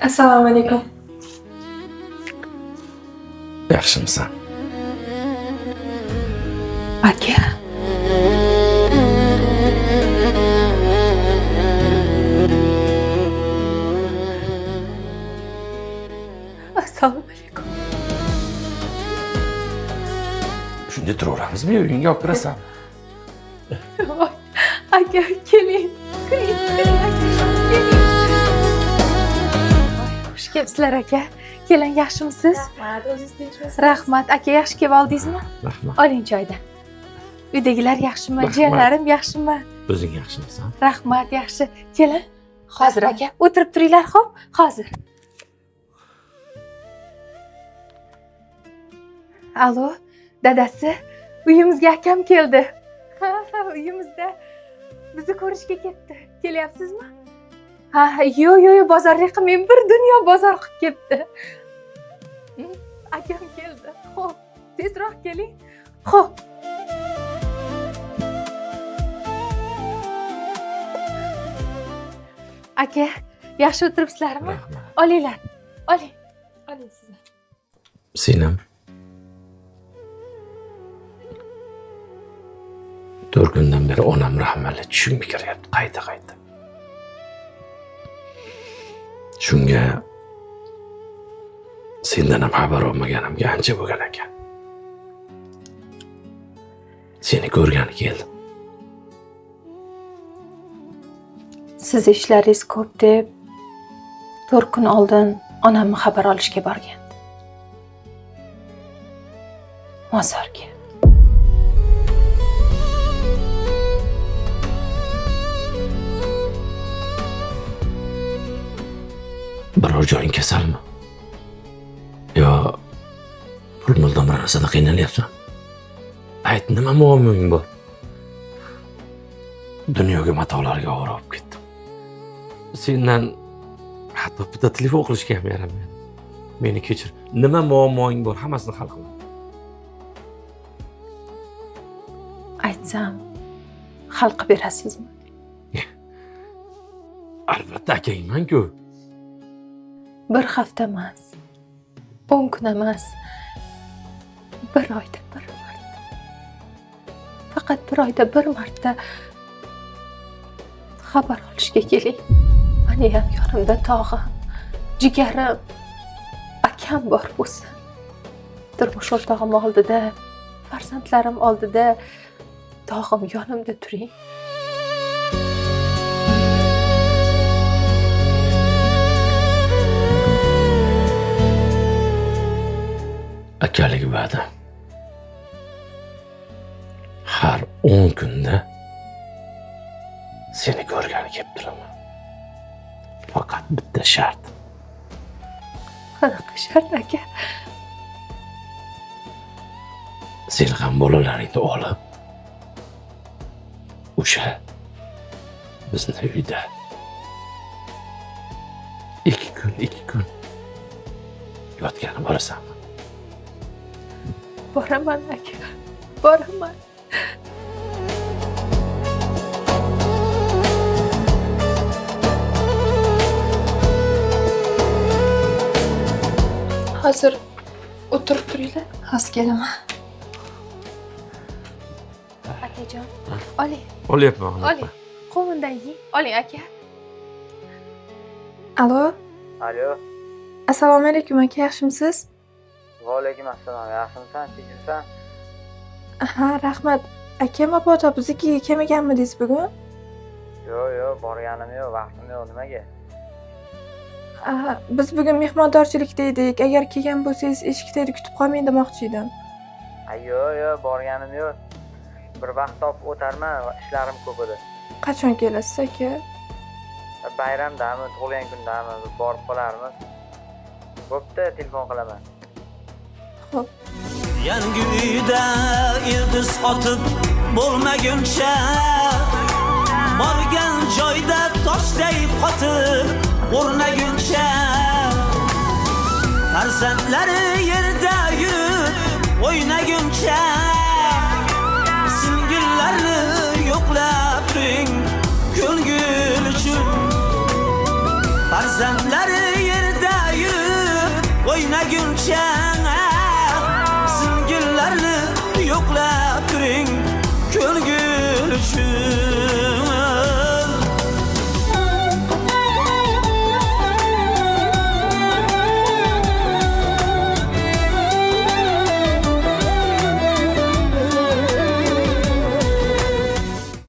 Assalomu alaykum. Yaxshimisan? Aka. Assalomu alaykum. Shunda turaveramizmi, uyingga olib kirasan? Aka, keling. Xush kelibsizlar aka. Keling, yaxshimisiz? Rahmat, o'zingiz tinchmisiz? Rahmat. Aka, yaxshi kelib oldingizmi? Rahmat. Oling choydan. Uydagilar yaxshimi? Rahmat. Jiyanlarim yaxshimi? O'zing yaxshimisan? Rahmat, yaxshi. Keling. Hozir aka, o'tirib turinglar, xo'p? Hozir. Alo, dadasi, uyimizga akam keldi. Ha, uyimizda. Bizni ko'rishga ketdi. Kelyapsizmi? Ha, yo'q, bozorga qilmang, bir dunyo bozor qilib ketdi. Akam keldi. Xo'p, tezroq keling. Xo'p. Aka, yaxshi o'tiribsizlarmi? Rahmat. Olinglar. Oling. Oling sizlar. Sinem. 4 kundan beri onam rahmatli tushimga kiryapti qayta. Shunga sendan ham xabar olmaganimga ancha bo'lgan ekan. Seni ko'rgani keldim. Siz ishlaringiz ko'p deb 4 kun oldin onamni xabar olishga borgan. Mozorga. Biror joying kasalmi? Yo, pul narsada qiynalyapsan? Ayt, nima muammong bor? Dunyoga matolarga ovora olib ketdim. Sendan hatto bitta telefon qilishga ham yaramaydi. Meni kechir. Nima muammoing bor? Hammasini hal qilaman. Aytsam, hal qilib berasizmi? Albatta akangman-ku. Bir hafta emas, 10 kun emas, bir oyda bir marta. Faqat bir oyda bir marta xabar olishga keling. Meni ham yonimda tog'im, jigarim, akam bor bo'lsin. Turmush o'rtog'im oldida, farzandlarim oldida tog'im yonimda turing. Akalik va'da. Har 10 kunda seni ko'rgani kelib turaman. Faqat bitta shart. Qanaqa shart aka? Sen ham bolalaringni olib, o'sha bizni uyda 2 kun yotgani borasanmi? Boraman aka, boraman. Hozir o'tirib turinglar. Hozir kelaman. Akajon, oling. Olyapman. Oling. Qovundan yeng. Oling aka. Alo, Alo, assalomu alaykum aka, yaxshimisiz? va alaykum assalom. Yaxshimisan, tinchmisan? Ha, rahmat. Aka, mabodo biznikiga kelmaganmidingiz bugun? Yo'q, borganim yo'q, vaqtim yo'q. Nimaga? Biz bugun mehmondorchilikda edik. Agar kelgan bo'lsangiz, eshikda kutib qolmang demoqchi edim. Yo'q, borganim yo'q. Bir vaqt topib o'tarman, ishlarim ko'p edi. Qachon kelasiz aka? Bayramdami, tug'ilgan kundami borib qolarmiz. Bo'pti, telefon qilaman. Xo'p. Yangi uyda ildiz otib bo'lmaguncha, borgan joyda toshday qotib o'rnaguncha, farzandlari yerda yurib o'ynaguncha, singillarni yo'qlab turing ko'ngil uchun, farzandlari yerda o'ynaguncha Singillarni yo'qlab turing ko'ngil uchun